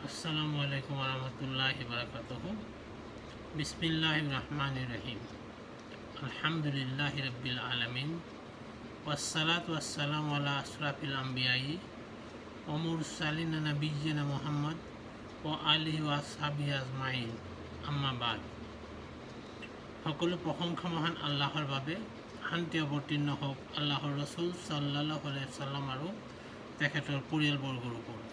আসসালামু আলাইকুম ওরহমতুল্লাহি বারাকাতুহু। বিসমিল্লাহির রহমানির রহিম। আলহামদুলিল্লাহি রাব্বিল আলামিন ওয়াসসালাতু ওয়াসসালামু আলা আশরাফিল আমবিয়াই ওয়া মুরসালিন নাবিয়্যিনা মুহাম্মদ ওয়া আলিহি ওয়া আসহাবিহি আজমাইন, আম্মা বাদ। সকলো প্ৰশংসা মহান আল্লাহৰ বাবে। শান্তি অৱতীৰ্ণ হওক আল্লাহৰ ৰসুল সাল্লাল্লাহু আলাইহি ওয়াসাল্লাম আৰু তেখেতৰ পৰিয়ালবৰ্গৰ ওপৰত।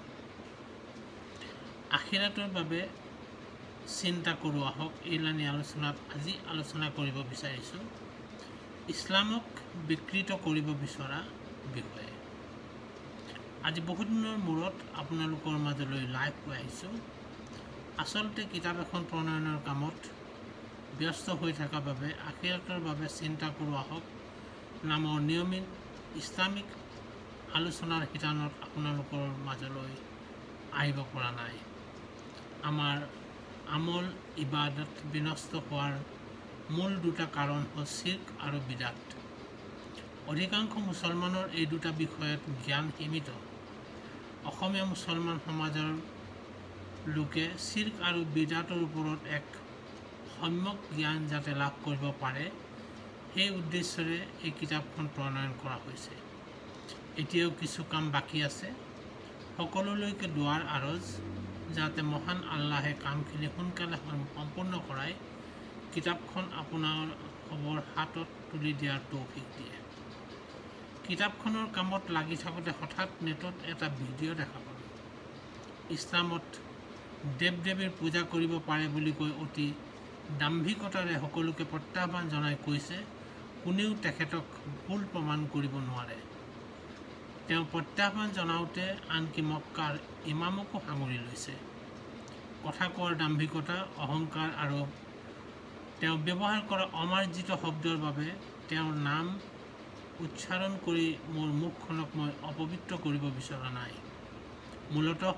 আখিৰাতৰ বাবে চিন্তা কৰোঁ আহক। এইলানি আলোচনাত আজি আলোচনা কৰিব বিচাৰিছোঁ ইছলামক বিকৃত কৰিব বিচৰা বিষয়ে। আজি বহুত দিনৰ মূৰত আপোনালোকৰ মাজলৈ লাইভ হৈ আহিছোঁ। আচলতে কিতাপ এখন প্ৰণয়নৰ কামত ব্যস্ত হৈ থকাৰ বাবে আখিৰাতৰ বাবে চিন্তা কৰোঁ আহক নামৰ নিয়মিত ইছলামিক আলোচনাৰ শিতানত আপোনালোকৰ মাজলৈ আহিব পৰা নাই। আমাৰ আমল ইবাদত বিনষ্ট হোৱাৰ মূল দুটা কাৰণ হ'ল শিৰ্ক আৰু বিদাত। অধিকাংশ মুছলমানৰ এই দুটা বিষয়ত জ্ঞান সীমিত। অসমীয়া মুছলমান সমাজৰ লোকে শিৰ্ক আৰু বিদাতৰ ওপৰত এক সম্যক জ্ঞান যাতে লাভ কৰিব পাৰে, সেই উদ্দেশ্যৰে এই কিতাপখন প্ৰণয়ন কৰা হৈছে। এতিয়াও কিছু কাম বাকী আছে। সকলোলৈকে দুৱাৰ আৰজ যাতে মহান আল্লাহে কামখিনি সোনকালে সম্পূৰ্ণ কৰাই কিতাপখন আপোনাৰ খবৰ হাতত তুলি দিয়াৰ তৌফিক দিয়ে। কিতাপখনৰ কামত লাগি থাকোঁতে হঠাৎ নেটত এটা ভিডিঅ' দেখা পালোঁ। ইছলামত দেৱ দেৱীৰ পূজা কৰিব পাৰে বুলি কৈ অতি দাম্ভিকতাৰে সকলোকে প্ৰত্যাহ্বান জনাই কৈছে কোনেও তেখেতক ভুল প্ৰমাণ কৰিব নোৱাৰে। তেওঁ প্ৰত্যাহ্বান জনাওঁতে আনকি মক্কাৰ ইমামকো সাঙুৰি লৈছে। কথা কোৱাৰ দাম্ভিকতা, অহংকাৰ আৰু তেওঁ ব্যৱহাৰ কৰা অমাৰ্জিত শব্দৰ বাবে তেওঁৰ নাম উচ্চাৰণ কৰি মোৰ মুখখনক মই অপবিত্ৰ কৰিব বিচৰা নাই। মূলতঃ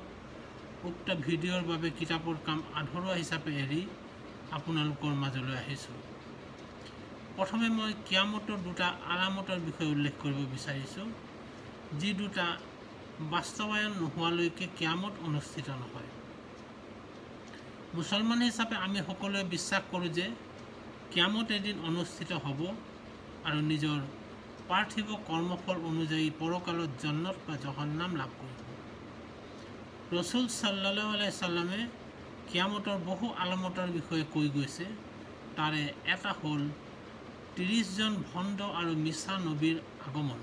উক্ত ভিডিঅ'ৰ বাবে কিতাপৰ কাম আধৰুৱা হিচাপে এৰি আপোনালোকৰ মাজলৈ আহিছোঁ। প্ৰথমে মই কিয়ামতৰ দুটা আলামতৰ বিষয়ে উল্লেখ কৰিব বিচাৰিছোঁ, যি দুটা বাস্তৱায়ন নোহোৱালৈকে কিয়ামত অনুষ্ঠিত নহয়। মুছলমান হিচাপে আমি সকলোৱে বিশ্বাস কৰোঁ যে কিয়ামত এদিন অনুষ্ঠিত হ'ব আৰু নিজৰ পাৰ্থিৱ কৰ্মফল অনুযায়ী পৰকালত জন্নত বা জহন্নাম লাভ কৰিব। ৰসুল সাল্লাল্লাহু আলাইহি সাল্লামে কিয়ামতৰ বহু আলামতৰ বিষয়ে কৈ গৈছে। তাৰে এটা হ'ল ৩০জন ভণ্ড আৰু মিছা নবীৰ আগমন।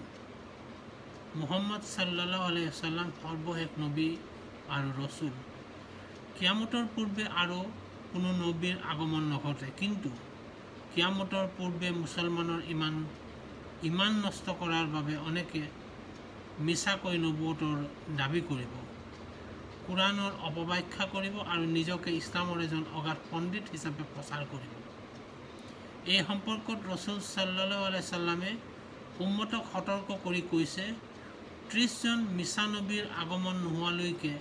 মুহাম্মদ সাল্লাল্লাহু আলাইহি সাল্লাম সৰ্বশেষ নবী আৰু ৰসুল। কিয়ামতৰ পূৰ্বে আৰু কোনো নবীৰ আগমন নঘটে, কিন্তু কিয়ামতৰ পূৰ্বে মুছলমানৰ ইমান নষ্ট কৰাৰ বাবে অনেকে মিছাকৈ নবুৱতৰ দাবী কৰিব, কোৰাণৰ অপব্যাখ্যা কৰিব আৰু নিজকে ইছলামৰ এজন অগাধ পণ্ডিত হিচাপে প্ৰচাৰ কৰিব। এই সম্পৰ্কত ৰসুল সাল্লাল্লাহু আলাইহি সাল্লামে উম্মতক সতৰ্ক কৰি কৈছে ৩০জন মিছা নবীৰ আগমন নোহোৱালৈকে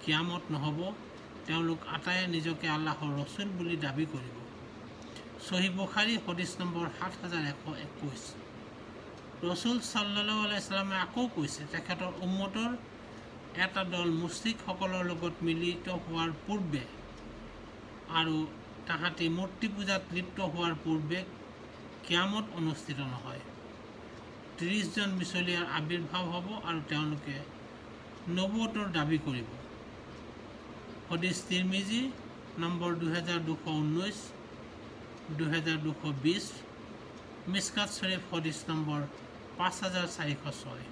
কিয়ামত নহ'ব। তেওঁলোক আটায়ে নিজকে আল্লাহৰ ৰসুল বুলি দাবী কৰিব। সহিহ বুখাৰী হাদিছ নম্বৰ ৭১২১। ৰসুল সাল্লাল্লাহু আলাইহি সাল্লামে আকৌ কৈছে তেখেতৰ উম্মতৰ এটা দল মুশ্ৰিকসকলৰ লগত মিলিত হোৱাৰ পূৰ্বে আৰু তাহাঁতি মূৰ্তি পূজাত লিপ্ত হোৱাৰ পূৰ্বে কিয়ামত অনুষ্ঠিত নহয়। ৩০জন মিছলীয়াৰ আৱিৰ্ভাৱ হ'ব আৰু তেওঁলোকে নবুৱতৰ দাবী কৰিব। হাদিছ তিৰমিজি নম্বৰ 2219, 2220, মিছকাত শৰীফ হাদিছ নম্বৰ 5406।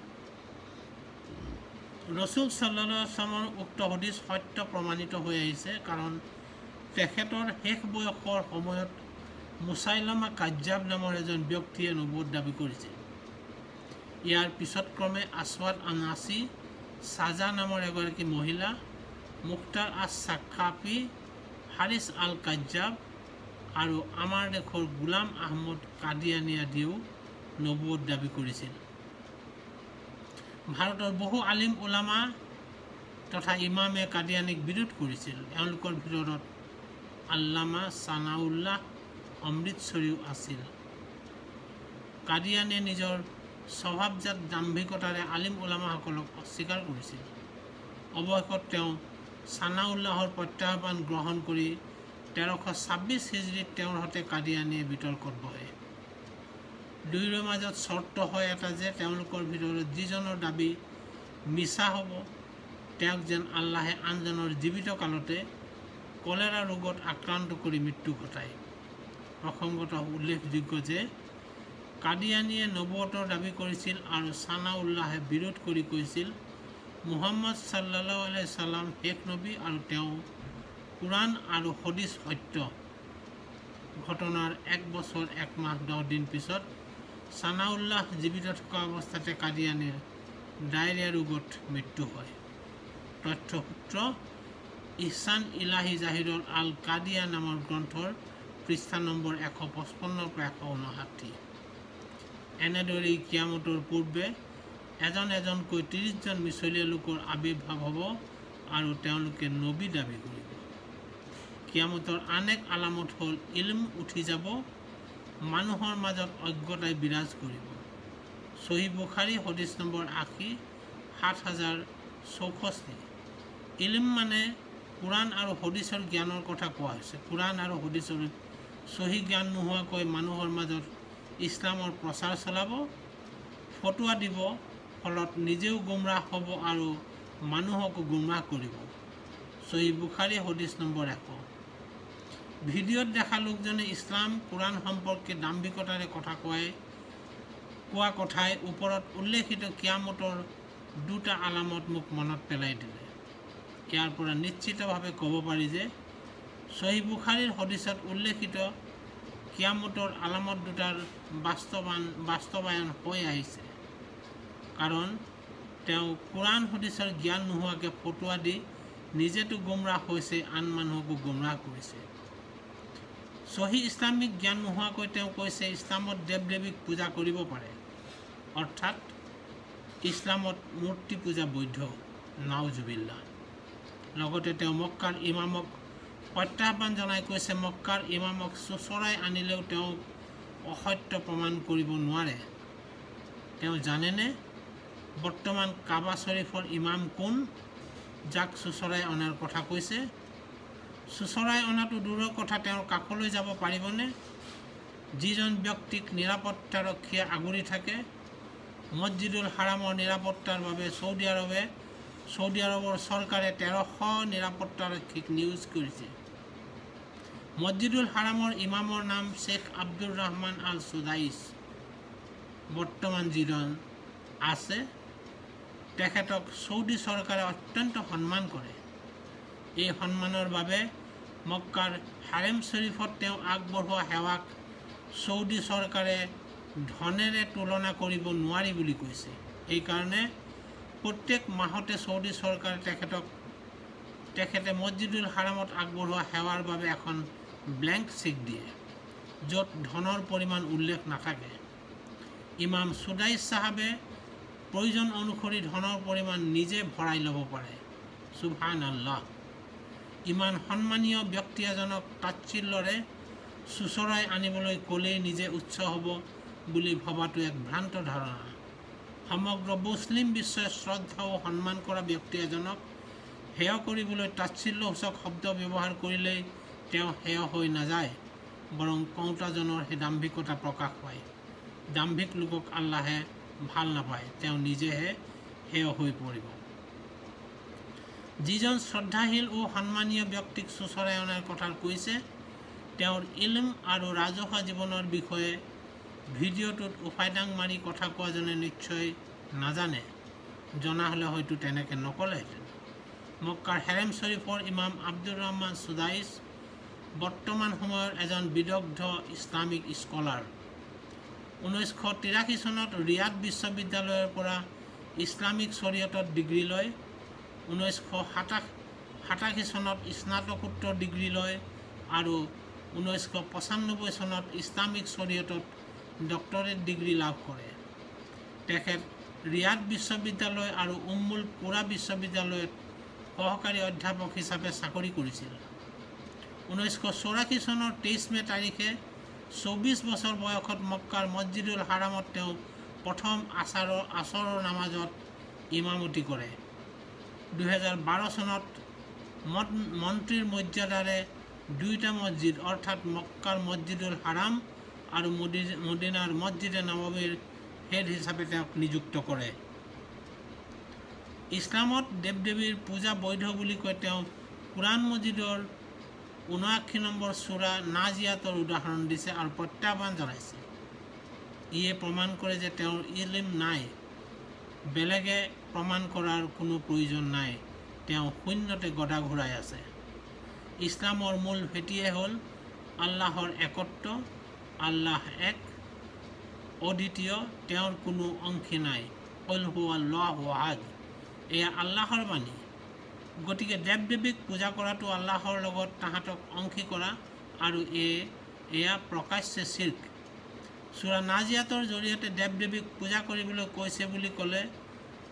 ৰসুল সাল্লাল্লাহু আলাইহি সাল্লামৰ উক্ত হাদিছ সত্য প্ৰমাণিত হৈ আহিছে, কাৰণ তেখেতৰ শেষ বয়সৰ সময়ত মুছাইলামা কাজ্জাব নামৰ এজন ব্যক্তিয়ে নবুৱত দাবী কৰিছিল। ইয়াৰ পিছত ক্ৰমে আসৱাদ আনাচি, ছাজা নামৰ এগৰাকী মহিলা, মুখতাৰ আছ চাখাফি, হাৰিছ আল কাজ্জাব আৰু আমাৰ দেশৰ গোলাম আহমদ কাদিয়ানী আদিয়েও নবুৱত দাবী কৰিছিল। ভাৰতৰ বহু আলিম উলামা তথা ইমামে কাদিয়ানীক বিৰোধ কৰিছিল। এওঁলোকৰ ভিতৰত আল্লামা ছানাউল্লাহ অমৃতসৰীও আছিল। কাদিয়ানীয়ে নিজৰ স্বভাৱজাত দাম্ভিকতাৰে আলিম উলামাসকলক অস্বীকাৰ কৰিছিল। অৱশেষত তেওঁ ছানাউল্লাহৰ প্ৰত্যাহ্বান গ্ৰহণ কৰি 1326 হিজৰীত তেওঁৰ সৈতে কাদিয়ানীয়ে বিতৰ্কত বহে। দুয়োৰে মাজত চৰ্ত হয় এটা যে তেওঁলোকৰ ভিতৰত যিজনৰ দাবী মিছা হ'ব তেওঁক যেন আল্লাহে আনজনৰ জীৱিত কালতে কলেৰা ৰোগত আক্ৰান্ত কৰি মৃত্যু ঘটায়। প্ৰসংগত উল্লেখযোগ্য যে কাদিয়ানীয়ে নবুৱতৰ দাবী কৰিছিল আৰু ছানাউল্লাহে বিৰোধ কৰি কৈছিল মুহাম্মদ সাল্লাল্লাহু আলাইহি সাল্লাম শেষ নবী আৰু তেওঁ কুৰাণ আৰু হদিছ সত্য। ঘটনাৰ 1 বছৰ 1 মাহ 10 দিন পিছত ছানাউল্লাহ জীৱিত থকা অৱস্থাতে কাদিয়ানীৰ ডায়েৰিয়া ৰোগত মৃত্যু হয়। তথ্যসূত্ৰ ইহছান ইলাহি জাহিৰৰ আল কাদিয়া নামৰ গ্ৰন্থৰ পৃষ্ঠা নম্বৰ 155-159। এনেদৰেই কিয়ামতৰ পূৰ্বে এজন এজনকৈ 30জন মিছলীয়া লোকৰ আবিৰ্ভাৱ হ'ব আৰু তেওঁলোকে নবী দাবী কৰিব। কিয়ামতৰ আন এক আলামত হ'ল ইলম উঠি যাব, মানুহৰ মাজত অজ্ঞতাই বিৰাজ কৰিব। সহিহ বুখাৰী হদিছ নম্বৰ 80, 7064। ইলম মানে কুৰাণ আৰু হদিছৰ জ্ঞানৰ কথা কোৱা হৈছে। কুৰাণ আৰু হদিছৰ সহি জ্ঞান নোহোৱাকৈ মানুহৰ মাজত ইছলামৰ প্ৰচাৰ চলাব, ফটোৱা দিব, ফলত নিজেও গুমৰাহ হ'ব আৰু মানুহকো গুমৰাহ কৰিব। সহিহ বুখাৰী হদিছ নম্বৰ 100। ভিডিঅ'ত দেখা লোকজনে ইছলাম কুৰাণ সম্পৰ্কে দাম্ভিকতাৰে কোৱা কথাই ওপৰত উল্লেখিত কিয়ামতৰ দুটা আলামত মোক মনত পেলাই দিলে। ইয়াৰ পৰা নিশ্চিতভাৱে ক'ব পাৰি যে সহিহ বুখাৰীৰ হদিছত উল্লেখিত কিয়ামতৰ আলামত দুটাৰ বাস্তৱায়ন হৈ আহিছে, কাৰণ তেওঁ কুৰাণ হদিছৰ জ্ঞান নোহোৱাকৈ ফটোৱা দি নিজেতো গুমৰাহ হৈছে, আন মানুহকো গুমৰাহ কৰিছে। সহি ইছলামিক জ্ঞান নোহোৱাকৈ তেওঁ কৈছে ইছলামত দেৱ দেৱীক পূজা কৰিব পাৰে, অৰ্থাৎ ইছলামত মূৰ্তি পূজা বৈধ। নাউজুবিল্লাহ। লগতে তেওঁ মক্কাৰ ইমামক প্ৰত্যাহ্বান জনাই কৈছে মক্কাৰ ইমামক চোচৰাই আনিলেও তেওঁ অসত্য প্ৰমাণ কৰিব নোৱাৰে। তেওঁ জানেনে বৰ্তমান কাবা শ্বৰীফৰ ইমাম কোন, যাক চোচৰাই অনাৰ কথা কৈছে? চোচৰাই অনাটো দূৰৰ কথা, তেওঁৰ কাষলৈ যাব পাৰিবনে? যিজন ব্যক্তিক নিৰাপত্তাৰক্ষীয়ে আগুৰি থাকে। মছজিদুল হাৰামৰ নিৰাপত্তাৰ বাবে ছৌদি আৰবৰ চৰকাৰে 1300 নিৰাপত্তাৰক্ষীক নিয়োগ কৰিছে। মছজিদুল হাৰামৰ ইমামৰ নাম শ্বেখ আব্দুৰ ৰহমান আল সুদাইছ। বৰ্তমান যিজন আছে তেখেতক ছৌদি চৰকাৰে অত্যন্ত সন্মান কৰে। এই সন্মানৰ বাবে মক্কাৰ হাৰেম শ্বৰীফত তেওঁ আগবঢ়োৱা সেৱাক ছৌদি চৰকাৰে ধনেৰে তুলনা কৰিব নোৱাৰি বুলি কৈছে। এইকাৰণে প্ৰত্যেক মাহতে ছৌদি চৰকাৰে তেখেতে মছজিদুল হাৰামত আগবঢ়োৱা সেৱাৰ বাবে এখন ব্লেংক চেক দিয়ে, য'ত ধনৰ পৰিমাণ উল্লেখ নাথাকে। ইমাম সুদাইছ চাহাবে প্ৰয়োজন অনুসৰি ধনৰ পৰিমাণ নিজে ভৰাই ল'ব পাৰে। সুবহানাল্লাহ। ইমান সন্মানীয় ব্যক্তি এজনক তাচ্ছিল্যৰে চোচৰাই আনিবলৈ ক'লেই নিজে উচ্চ হ'ব বুলি ভবাটো এক ভ্ৰান্ত ধাৰণা। সমগ্ৰ মুছলিম বিশ্বই শ্ৰদ্ধা ও সন্মান কৰা ব্যক্তি এজনক হেয় কৰিবলৈ তাচ্ছিল্যসূচক শব্দ ব্যৱহাৰ কৰিলেই তেওঁ হেয় হৈ নাযায়, বৰং কওঁতাজনৰ সেই দাম্ভিকতা প্ৰকাশ পায়। দাম্ভিক লোকক আল্লাহে ভাল নাপায়, তেওঁ নিজেহে হেয় হৈ পৰিব। যিজন শ্ৰদ্ধাশীল ও সন্মানীয় ব্যক্তিক চোচৰাই অনাৰ কথা কৈছে, তেওঁৰ ইলম আৰু ৰাজহুৱা জীৱনৰ বিষয়ে ভিডিঅ'টোত উফাইদাং মাৰি কথা কোৱাজনে নিশ্চয় নাজানে। জনা হ'লে হয়তো তেনেকৈ নক'লেহেঁতেন। মক্কাৰ হেৰেম শ্বৰীফৰ ইমাম আব্দুৰ ৰহমান সুদাইছ বৰ্তমান সময়ৰ এজন বিদগ্ধ ইছলামিক স্কলাৰ। 1983 চনত ৰিয়াদ বিশ্ববিদ্যালয়ৰ পৰা ইছলামিক শৰীয়তত ডিগ্ৰী লয়। 1987 চনত স্নাতকোত্তৰ ডিগ্ৰী লয় আৰু 1995 চনত ইছলামিক শৰীয়তত ডক্টৰেট ডিগ্ৰী লাভ কৰে। তেখেত ৰিয়াদ বিশ্ববিদ্যালয় আৰু উম্মুল কুৰা বিশ্ববিদ্যালয়ত সহকাৰী অধ্যাপক হিচাপে চাকৰি কৰিছিল। 1984 চনৰ 23 মে তাৰিখে 24 বছৰ বয়সত মক্কাৰ মছজিদুল হাৰামত তেওঁ প্ৰথম আছৰৰ নামাজত ইমামতি কৰে। 2012 চনত মন্ত্ৰীৰ মৰ্যাদাৰে দুইটা মছজিদ অৰ্থাৎ মক্কাৰ মছজিদুল হাৰাম আৰু মদিনাৰ মছজিদে নববীৰ হেড হিচাপে তেওঁক নিযুক্ত কৰে। ইছলামত দেৱ দেৱীৰ পূজা বৈধ বুলি কৈ তেওঁ কুৰাণ মজিদৰ 79 নম্বৰ সূৰা নাজিয়াতৰ উদাহৰণ দিছে আৰু প্ৰত্যাহ্বান জনাইছে। ইয়ে প্ৰমাণ কৰে যে তেওঁৰ ইলম নাই, বেলেগে প্ৰমাণ কৰাৰ কোনো প্ৰয়োজন নাই, তেওঁ শূন্যতে গদা ঘূৰাই আছে। ইছলামৰ মূল ভেটিয়ে হ'ল আল্লাহৰ একত্ব, আল্লাহ এক, অদ্বিতীয়, তেওঁৰ কোনো অংশী নাই, কুল হুৱাল্লাহু আহাদ, এয়া আল্লাহৰ বাণী। গতিকে দেৱ দেৱীক পূজা কৰাটো আল্লাহৰ লগত তাহাঁতক অংশী কৰা আৰু এয়া প্ৰকাশ্য শিৰ্ক। সূৰা নাজিয়াতৰ জৰিয়তে দেৱ দেৱীক পূজা কৰিবলৈ কৈছে বুলি ক'লে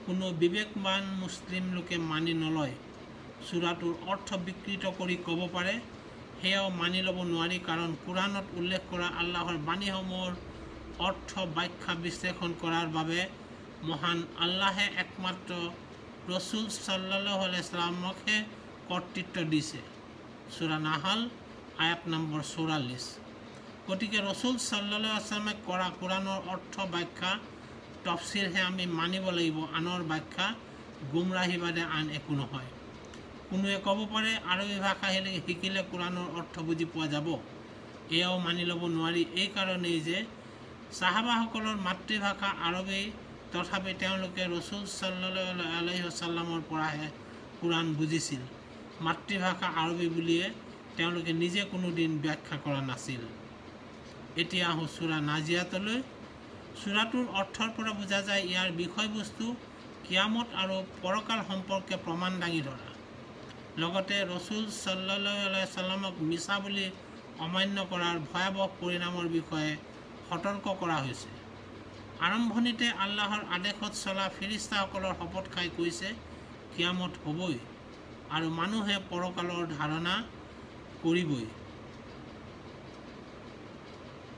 কোনো বিবেকবান মুছলিম লোকে মানি নলয়। সূৰাটোৰ অৰ্থ বিকৃত কৰি ক'ব পাৰে, সেয়াও মানি ল'ব নোৱাৰি, কাৰণ কুৰাণত উল্লেখ কৰা আল্লাহৰ বাণীসমূহৰ অৰ্থ ব্যাখ্যা বিশ্লেষণ কৰাৰ বাবে মহান আল্লাহে একমাত্ৰ ৰসুল সাল্লাল্লাহু আলাইহি ওয়াসাল্লামকহে কৰ্তৃত্ব দিছে। সূৰা নাহাল আয়াত নম্বৰ 44। গতিকে ৰসুল সাল্লাল্লাহু আলাইহি ওয়াসাল্লামে কৰা কুৰাণৰ অৰ্থ ব্যাখ্যা তফছিৰহে আমি মানিব লাগিব, আনৰ ব্যাখ্যা গুমৰাহী বাদে আন একো নহয়। কোনোৱে ক'ব পাৰে আৰবী ভাষা শিকিলে কুৰাণৰ অৰ্থ বুজি পোৱা যাব, এয়াও মানি ল'ব নোৱাৰি। এই কাৰণেই যে চাহাবাসকলৰ মাতৃভাষা আৰবী, তথাপি তেওঁলোকে ৰসুল সাল্লাল্লাহু আলাইহি ওয়াসাল্লামৰ পৰাহে কুৰাণ বুজিছিল। মাতৃভাষা আৰবী বুলিয়ে তেওঁলোকে নিজে কোনোদিন ব্যাখ্যা কৰা নাছিল। এতিয়া আহোঁ সূৰা নাজিয়াতলৈ। সূৰাটোৰ অৰ্থৰ পৰা বুজা যায় ইয়াৰ বিষয়বস্তু কিয়ামত আৰু পৰকাল সম্পৰ্কে প্ৰমাণ দাঙি ধৰা, লগতে ৰসুল সাল্লাল্লাহু আলাইহি ওয়াসাল্লামক মিছা বুলি অমান্য কৰাৰ ভয়াৱহ পৰিণামৰ বিষয়ে সতৰ্ক কৰা হৈছে। আৰম্ভণিতে আল্লাহৰ আদেশত চলা ফেৰিস্তাসকলৰ শপত খাই কৈছে কিয়ামত হ'বই আৰু মানুহে পৰকালৰ ধাৰণা কৰিবই।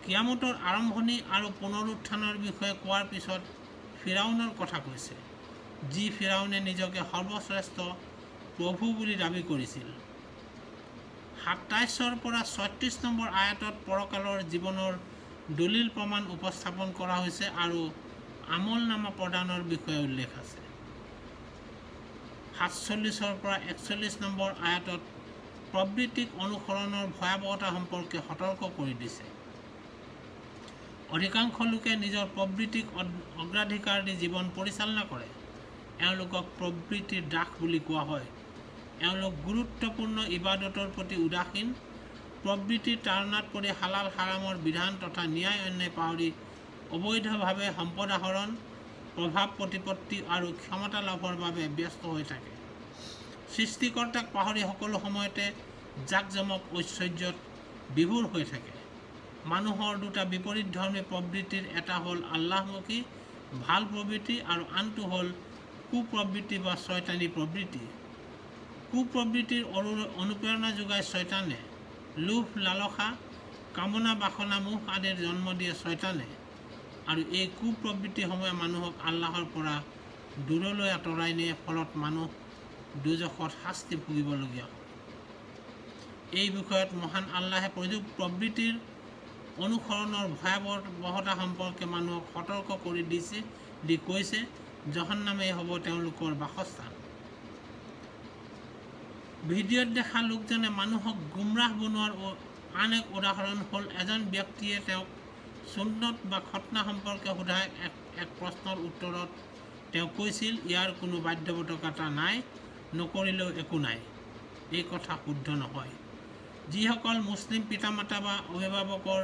কিয়ামতৰ আৰম্ভণি আৰু পুনৰুত্থানৰ বিষয়ে কোৱাৰ পিছত ফিৰাউনৰ কথা কৈছে, যি ফিৰাউনে নিজকে সৰ্বশ্ৰেষ্ঠ প্ৰভু বুলি দাবী কৰিছিল। 27 পৰা 36 নম্বৰ আয়াতত পৰকালৰ জীৱনৰ দলিল প্ৰমাণ উপস্থাপন কৰা হৈছে আৰু আমলনামা প্ৰদানৰ বিষয়ে উল্লেখ আছে। 47 পৰা 41 নম্বৰ আয়াতত প্ৰবৃত্তিক অনুসৰণৰ ভয়াৱহতা সম্পৰ্কে সতৰ্ক কৰি দিছে। অধিকাংশ লোকে নিজৰ প্ৰবৃত্তিক অগ্ৰাধিকাৰ দি জীৱন পৰিচালনা কৰে। এওঁলোকক প্ৰবৃত্তিৰ দাস বুলি কোৱা হয়। এওঁলোক গুৰুত্বপূৰ্ণ ইবাদতৰ প্ৰতি উদাসীন, প্ৰবৃত্তিৰ তাৰণাত পৰি হালাল হাৰামৰ বিধান তথা ন্যায় অন্যায় পাহৰি অবৈধভাৱে সম্পদ আহৰণ, প্ৰভাৱ প্ৰতিপত্তি আৰু ক্ষমতা লাভৰ বাবে ব্যস্ত হৈ থাকে। সৃষ্টিকৰ্তাক পাহৰি সকলো সময়তে জাকজমক ঐশ্বৰ্যত বিভোৰ হৈ থাকে। মানুহৰ দুটা বিপৰীতধৰ্মী প্ৰবৃত্তিৰ এটা হ'ল আল্লাহমুখী ভাল প্ৰবৃত্তি আৰু আনটো হ'ল কুপ্ৰবৃত্তি বা শয়তানী প্ৰবৃত্তি। কুপ্ৰবৃত্তিৰ অনুপ্ৰেৰণা যোগায় শয়তানে, লোভ লালসা, কামনা বাসনা মোহ আদিৰ জন্ম দিয়ে শয়তানে, আৰু এই কুপ্ৰবৃত্তিসমূহে মানুহক আল্লাহৰ পৰা দূৰলৈ আঁতৰাই নিয়ে, ফলত মানুহ দুজখত শাস্তি ভুগিবলগীয়া হয়। এই বিষয়ত মহান আল্লাহে প্ৰবৃত্তিৰ অনুসৰণৰ ভয়াৱহতা সম্পৰ্কে মানুহক সতৰ্ক কৰি দি কৈছে, জাহান্নামেই হ'ব তেওঁলোকৰ বাসস্থান। ভিডিঅ'ত দেখা লোকজনে মানুহক গুমৰাহ বনোৱাৰ আন এক উদাহৰণ হ'ল এজন ব্যক্তিয়ে তেওঁক সুন্নত বা খতনা সম্পৰ্কে সোধা এক প্ৰশ্নৰ উত্তৰত তেওঁ কৈছিল, ইয়াৰ কোনো বাধ্যবাধকতা নাই, নকৰিলেও একো নাই। এই কথা শুদ্ধ নহয়। যিসকল মুছলিম পিতামাতা বা অভিভাৱকৰ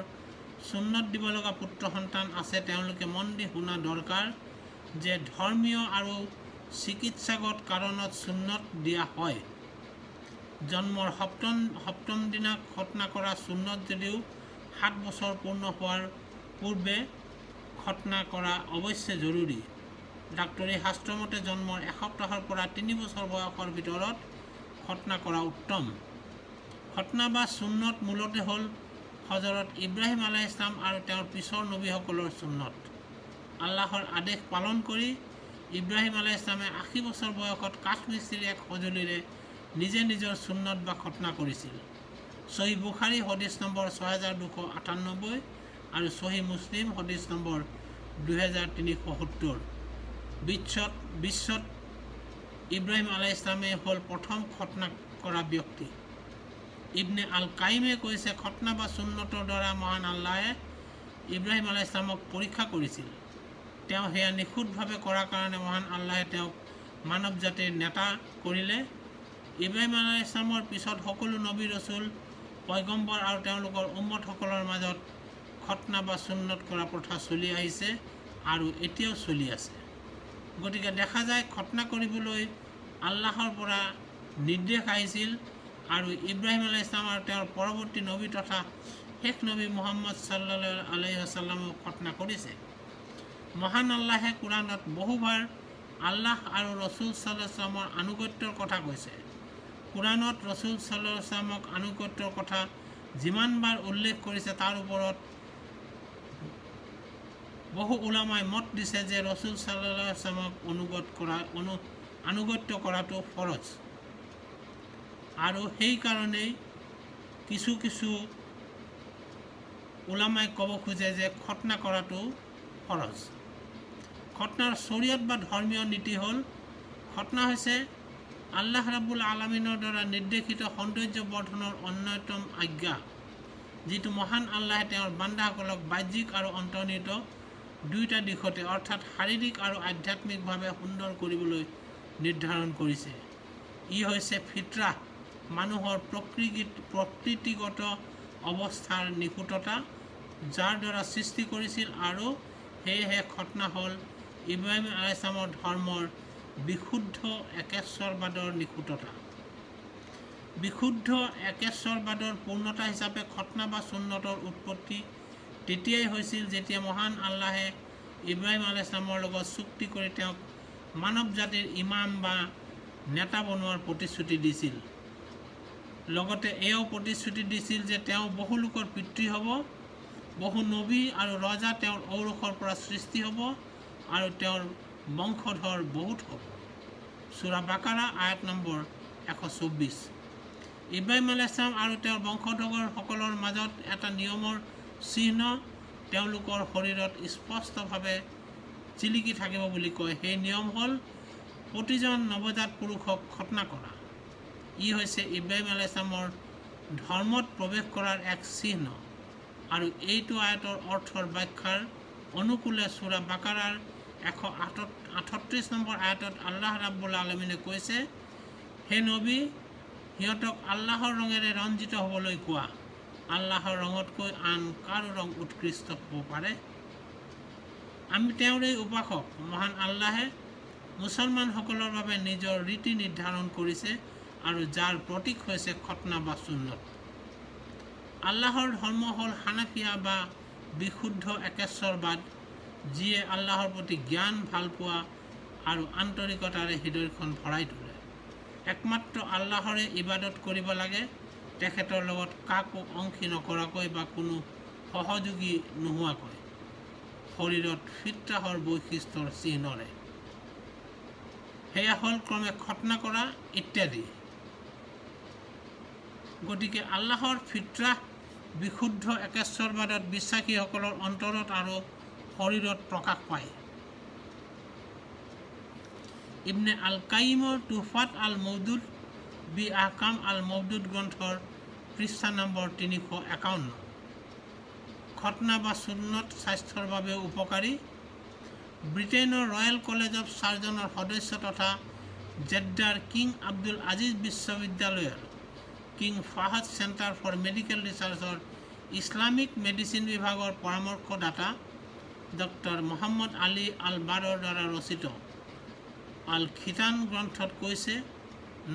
সুন্নত দিব লগা পুত্ৰ সন্তান আছে, তেওঁলোকে মন দি শুনা দৰকাৰ যে ধৰ্মীয় আৰু চিকিৎসাগত কাৰণত সুন্নত দিয়া হয়। জন্মৰ সপ্তম দিনা খতনা কৰা সুন্নত যদিও 7 বছৰ পূৰ্ণ হোৱাৰ পূৰ্বে খতনা কৰা অৱশ্যে জৰুৰী। ডাক্তৰী শাস্ত্ৰমতে জন্মৰ এসপ্তাহৰ পৰা 3 বছৰ বয়সৰ ভিতৰত খতনা কৰা উত্তম। খতনা বা সুন্নত মূলতে হ'ল হজৰত ইব্ৰাহিম আলাইহিছ সালাম আৰু তেওঁৰ পিছৰ নবীসকলৰ সুন্নত। আল্লাহৰ আদেশ পালন কৰি ইব্ৰাহিম আলাইহিছ সালামে 80 বছৰ বয়সত কাঠ মিস্ত্ৰীৰ এক সঁজুলিৰে নিজে নিজৰ সুন্নত বা খতনা কৰিছিল। সহি বুখাৰী হদিছ নম্বৰ 6298 আৰু সহি মুছলিম হদিছ নম্বৰ 2370। বিশ্বত ইব্ৰাহিম আলাইহিছ সালামে হ'ল প্ৰথম খতনা কৰা ব্যক্তি। ইবনে আল কাইমে কৈছে, খতনা বা সুন্নতৰ দ্বাৰা মহান আল্লাহে ইব্ৰাহিম আলাইহিছ সালামক পৰীক্ষা কৰিছিল। তেওঁ সেয়া নিখুঁতভাৱে কৰাৰ কাৰণে মহান আল্লাহে তেওঁক মানৱ জাতিৰ নেতা কৰিলে। ইব্ৰাহিম আলাইহিছ সালামৰ পিছত সকলো নবী ৰচুল পয়গম্বৰ আৰু তেওঁলোকৰ উম্মতসকলৰ মাজত খতনা বা সুন্নত কৰা প্ৰথা চলি আহিছে আৰু এতিয়াও চলি আছে। গতিকে দেখা যায় খতনা কৰিবলৈ আল্লাহৰ পৰা নিৰ্দেশ আহিছিল আৰু ইব্ৰাহিম আলাইহিছ সালাম আৰু তেওঁৰ পৰৱৰ্তী নবী তথা শেষ নবী মুহাম্মদ সাল্লাল্লাহু আলাইহি ওয়াসাল্লামক খতনা কৰিছে। মহান আল্লাহে কোৰাণত বহুবাৰ আল্লাহ আৰু ৰসুল সাল্লাল্লাহু আলাইহি ওয়াসাল্লামৰ আনুগত্যৰ কথা কৈছে। কোৰাণত ৰসুল সাল্লাল্লাহু আলাইহি ওয়াসাল্লামক আনুগত্যৰ কথা যিমানবাৰ উল্লেখ কৰিছে তাৰ ওপৰত বহু উলামাই মত দিছে যে ৰসুল সাল্লাল্লাহু আলাইহি ওয়াসাল্লামক আনুগত্য কৰাটো ফৰজ। আৰু সেইকাৰণেই কিছু উলামাই ক'ব খোজে যে খতনা কৰাটো ফৰজ। খতনাৰ শৰীয়ত বা ধৰ্মীয় নীতি হ'ল, খতনা হৈছে আল্লাহ ৰাব্বুল আলামিনৰ দ্বাৰা নিৰ্দেশিত সৌন্দৰ্য বৰ্ধনৰ অন্যতম আজ্ঞা, যিটো মহান আল্লাহে তেওঁৰ বান্দাসকলক বাহ্যিক আৰু অন্তৰ্নিহিত দুয়োটা দিশতে অৰ্থাৎ শাৰীৰিক আৰু আধ্যাত্মিকভাৱে সুন্দৰ কৰিবলৈ নিৰ্ধাৰণ কৰিছে। ই হৈছে ফিতৰা, মানুহৰ প্ৰকৃতিগত অৱস্থাৰ নিখুঁততা, যাৰ দ্বাৰা সৃষ্টি কৰিছিল, আৰু সেয়েহে খতনা হ'ল ইব্ৰাহিম আলাইহিছ সালামৰ ধৰ্মৰ বিশুদ্ধ একেশ্বৰবাদৰ নিখুঁততা। বিশুদ্ধ একেশ্বৰবাদৰ পূৰ্ণতা হিচাপে খতনা বা সুন্নতৰ উৎপত্তি তেতিয়াই হৈছিল যেতিয়া মহান আল্লাহে ইব্ৰাহিম আলাইহিছ সালামৰ লগত চুক্তি কৰি তেওঁক মানৱ জাতিৰ ইমাম বা নেতা বনোৱাৰ প্ৰতিশ্ৰুতি দিছিল। লগতে এয়াও প্ৰতিশ্ৰুতি দিছিল যে তেওঁ বহু লোকৰ পিতৃ হ'ব, বহু নবী আৰু ৰজা তেওঁৰ ঔৰসৰ পৰা সৃষ্টি হ'ব আৰু তেওঁৰ বংশধৰ বহুত হ'ব। সূৰা বাকাৰা আয়াত নম্বৰ 124। ইব্ৰাহিম আলাইহিছ সালাম আৰু তেওঁৰ বংশধৰসকলৰ মাজত এটা নিয়মৰ চিহ্ন তেওঁলোকৰ শৰীৰত স্পষ্টভাৱে চিলিকি থাকিব বুলি কয়। সেই নিয়ম হ'ল প্ৰতিজন নৱজাত পুৰুষক খতনা কৰা। ই হৈছে ইব্ৰাহিম আলাইহিছ সালামৰ ধৰ্মত প্ৰৱেশ কৰাৰ এক চিহ্ন। আৰু এইটো আয়াতৰ অৰ্থৰ ব্যাখ্যাৰ অনুকূলে সূৰা বাকাৰাৰ 138 নম্বৰ আয়াতত আল্লাহ ৰাব্বুল আলামিনে কৈছে, হে নবী, সিহঁতক আল্লাহৰ ৰঙেৰে ৰঞ্জিত হ'বলৈ কোৱা। আল্লাহৰ ৰঙতকৈ আন কাৰো ৰং উৎকৃষ্ট হ'ব পাৰে? আমি তেওঁৰে উপাসক। মহান আল্লাহে মুছলমানসকলৰ বাবে নিজৰ ৰীতি নিৰ্ধাৰণ কৰিছে আৰু যাৰ প্ৰতীক হৈছে খতনা বা সুন্নত। আল্লাহৰ ধৰ্ম হ'ল হানাফিয়া বা বিশুদ্ধ একেশ্বৰবাদ, যিয়ে আল্লাহৰ প্ৰতি জ্ঞান, ভালপোৱা আৰু আন্তৰিকতাৰে হৃদয়খন ভৰাই তোলে। একমাত্ৰ আল্লাহৰে ইবাদত কৰিব লাগে, তেখেতৰ লগত কাকো অংশী নকৰাকৈ বা কোনো সহযোগী নোহোৱাকৈ, শৰীৰত ফিত্ৰাহৰ বৈশিষ্ট্যৰ চিহ্নৰে। সেয়া হ'ল ক্ৰমে খতনা কৰা ইত্যাদি। গতিকে আল্লাহৰ ফিত্ৰাহ বিশুদ্ধ একেশ্বৰবাদত বিশ্বাসীসকলৰ অন্তৰত আৰু শৰীৰত প্ৰকাশ পায়। ইবনে আল কাইমৰ তুহফাত আল মৌদুদ বি আহকাম আল মৌদুদ গ্ৰন্থৰ পৃষ্ঠা নম্বৰ 351। খতনা বা সুন্নত স্বাস্থ্যৰ বাবেও উপকাৰী। ব্ৰিটেইনৰ ৰয়েল কলেজ অৱ চাৰ্জনৰ সদস্য তথা জেদ্দাৰ কিং আব্দুল আজিজ বিশ্ববিদ্যালয়ৰ King Fahd centre for medical ৰিচাৰ্চৰ ইছলামিক মেডিচিন বিভাগৰ পৰামৰ্শদাতা ডক্টৰ মোহাম্মদ আলী আল বাৰৰ দ্বাৰা ৰচিত আল খিতান গ্ৰন্থত কৈছে,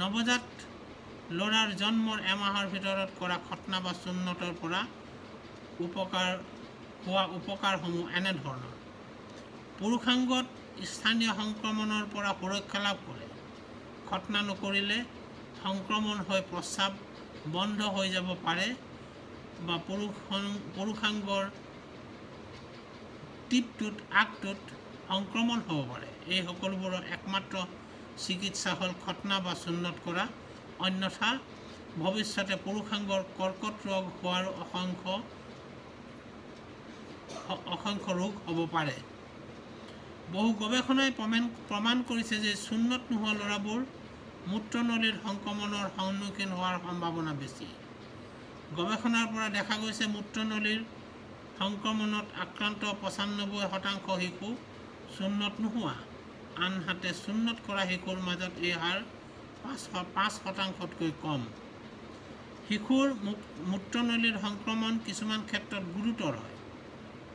নৱজাত ল'ৰাৰ জন্মৰ এমাহৰ ভিতৰত কৰা খতনা বা সুন্নতৰ পৰা হোৱা উপকাৰসমূহ এনেধৰণৰ: পুৰুষাংগত স্থানীয় সংক্ৰমণৰ পৰা সুৰক্ষা লাভ কৰে। খতনা নকৰিলে সংক্ৰমণ হৈ প্ৰস্ৰাৱ বন্ধ হৈ যাব পাৰে বা পুৰুষাংগৰ টিপটোত আগটোত সংক্ৰমণ হ'ব পাৰে। এই সকলোবোৰৰ একমাত্ৰ চিকিৎসা হ'ল খতনা বা সুন্নত কৰা। অন্যথা ভৱিষ্যতে পুৰুষাংগৰ কৰ্কট ৰোগ হোৱাৰ অসংখ্য ৰোগ হ'ব পাৰে। বহু গৱেষণাই প্ৰমাণ কৰিছে যে সুন্নত নোহোৱা ল'ৰাবোৰ মূত্ৰনলীৰ সংক্ৰমণৰ সন্মুখীন হোৱাৰ সম্ভাৱনা বেছি। গৱেষণাৰ পৰা দেখা গৈছে মূত্ৰনলীৰ সংক্ৰমণত আক্ৰান্ত ৯৫% শিশু সুন্নত নোহোৱা, আনহাতে সুন্নত কৰা শিশুৰ মাজত এই হাৰ ৫%তকৈ কম। শিশুৰ মূত্ৰনলীৰ সংক্ৰমণ কিছুমান ক্ষেত্ৰত গুৰুতৰ হয়।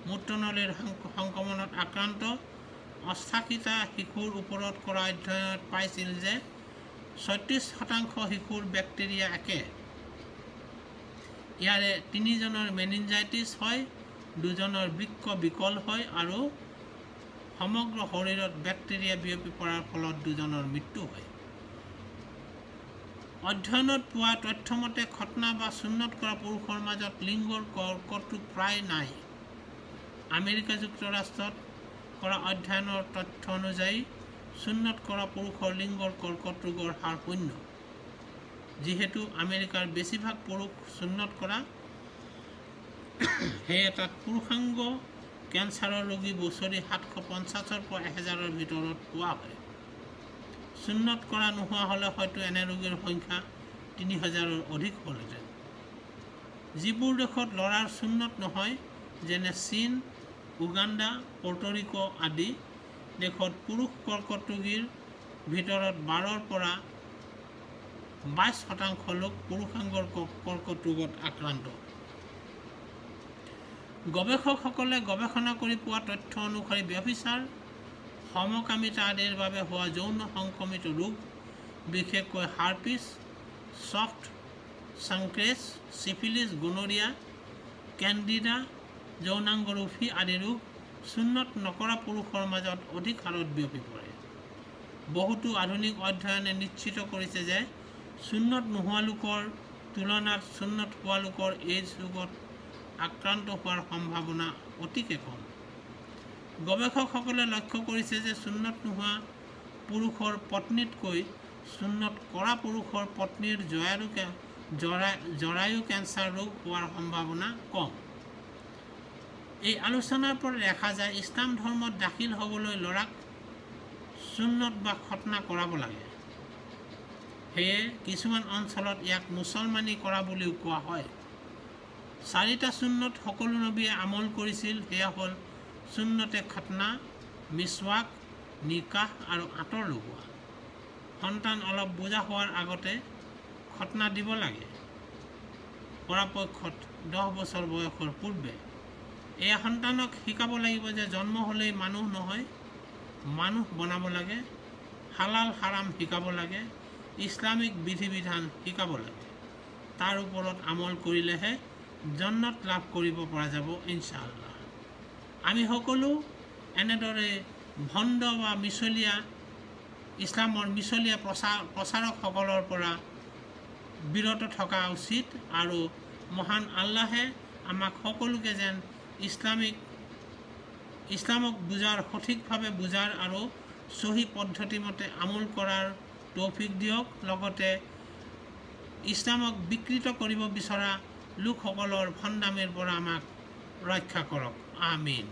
মূত্ৰনলীৰ সংক্ৰমণত আক্ৰান্ত ৮৮টা শিশুৰ ওপৰত কৰা অধ্যয়নত পাইছিল যে ৩৬% শিশুৰ বেক্টেৰিয়া একে। ইয়াৰে ৩জনৰ মেনিনজাইটিছ হয়, ২জনৰ বৃক্ক বিকল হয় আৰু সমগ্ৰ শৰীৰত বেক্টেৰিয়া বিয়পি পৰাৰ ফলত ২জনৰ মৃত্যু হয়। অধ্যয়নত পোৱা তথ্যমতে খতনা বা সুন্নত কৰা পুৰুষৰ মাজত লিংগৰ কৰ্কট প্ৰায় নাই। আমেৰিকা যুক্তৰাষ্ট্ৰত কৰা অধ্যয়নৰ তথ্য অনুযায়ী সুন্নত কৰা পুৰুষৰ লিংগৰ কৰ্কট ৰোগৰ হাৰ ০। যিহেতু আমেৰিকাৰ বেছিভাগ পুৰুষ সুন্নত কৰা, সেয়ে তাত পুৰুষাংগ কেঞ্চাৰৰ ৰোগী বছৰি ৭৫০ৰ পৰা ১০০০ৰ ভিতৰত পোৱা হয়। সুন্নত কৰা নোহোৱা হ'লে হয়তো এনে ৰোগীৰ সংখ্যা ৩০০০ৰ অধিক হ'লহেঁতেন। যিবোৰ দেশত ল'ৰাৰ সুন্নত নহয়, যেনে চীন, উগাণ্ডা, পৰ্টৰিকো আদি দেশত পুৰুষ কৰ্কট ৰোগীৰ ভিতৰত ১২ৰ পৰা ২২% লোক পুৰুষাংগৰ কৰ্কট ৰোগত আক্ৰান্ত। গৱেষকসকলে গৱেষণা কৰি পোৱা তথ্য অনুসৰি ব্যভিচাৰ, সমকামিতা আদিৰ বাবে হোৱা যৌন সংক্ৰমিত ৰোগ, বিশেষকৈ herpes, soft চাংক্ৰেছ, syphilis, gonorrhoea, Candida, যৌনাংগৰোফি আদি ৰোগ সুন্নত নকৰা পুৰুষৰ মাজত অধিক হাৰত বিয়পি পৰে। বহুতো আধুনিক অধ্যয়নে নিশ্চিত কৰিছে যে সুন্নত নোহোৱা লোকৰ তুলনাত সুন্নত হোৱা লোকৰ এইডছ ৰোগত আক্ৰান্ত হোৱাৰ সম্ভাৱনা অতিকে কম। গৱেষকসকলে লক্ষ্য কৰিছে যে সুন্নত নোহোৱা পুৰুষৰ পত্নীতকৈ সুন্নত কৰা পুৰুষৰ পত্নীৰ জৰায়ু কেঞ্চাৰ ৰোগ হোৱাৰ সম্ভাৱনা কম। এই আলোচনাৰ পৰা দেখা যায় ইছলাম ধৰ্মত দাখিল হ'বলৈ ল'ৰাক সুন্নত বা খতনা কৰাব লাগে। সেয়ে কিছুমান অঞ্চলত ইয়াক মুছলমানী কৰা বুলিও কোৱা হয়। ৪টা সুন্নত সকলো নবীয়ে আমল কৰিছিল, সেয়া হ'ল সুন্নতে খতনা, মিছৱাক, নিকাহ আৰু আঁতৰ লগোৱা। সন্তান অলপ বুজা হোৱাৰ আগতে খতনা দিব লাগে, পৰাপক্ষত ১০ বছৰ বয়সৰ পূৰ্বে। এয়া সন্তানক শিকাব লাগিব যে জন্ম হ'লেই মানুহ নহয়, মানুহ বনাব লাগে, হালাল হাৰাম শিকাব লাগে, ইছলামিক বিধি বিধান শিকাব লাগে। তাৰ ওপৰত আমল কৰিলেহে জন্নত লাভ কৰিব পৰা যাব ইনশাআল্লাহ। আমি সকলো এনেদৰে ভণ্ড বা ইছলামৰ মিছলীয়া প্ৰচাৰকসকলৰ পৰা বিৰত থকা উচিত আৰু মহান আল্লাহে আমাক সকলোকে যেন ইছলামক সঠিকভাৱে বুজাৰ আৰু সহি পদ্ধতিমতে আমল কৰাৰ তৌফিক দিয়ক। লগতে ইছলামক বিকৃত কৰিব বিচৰা লোকসকলৰ ভণ্ডামিৰ পৰা আমাক ৰক্ষা কৰক। আমিন।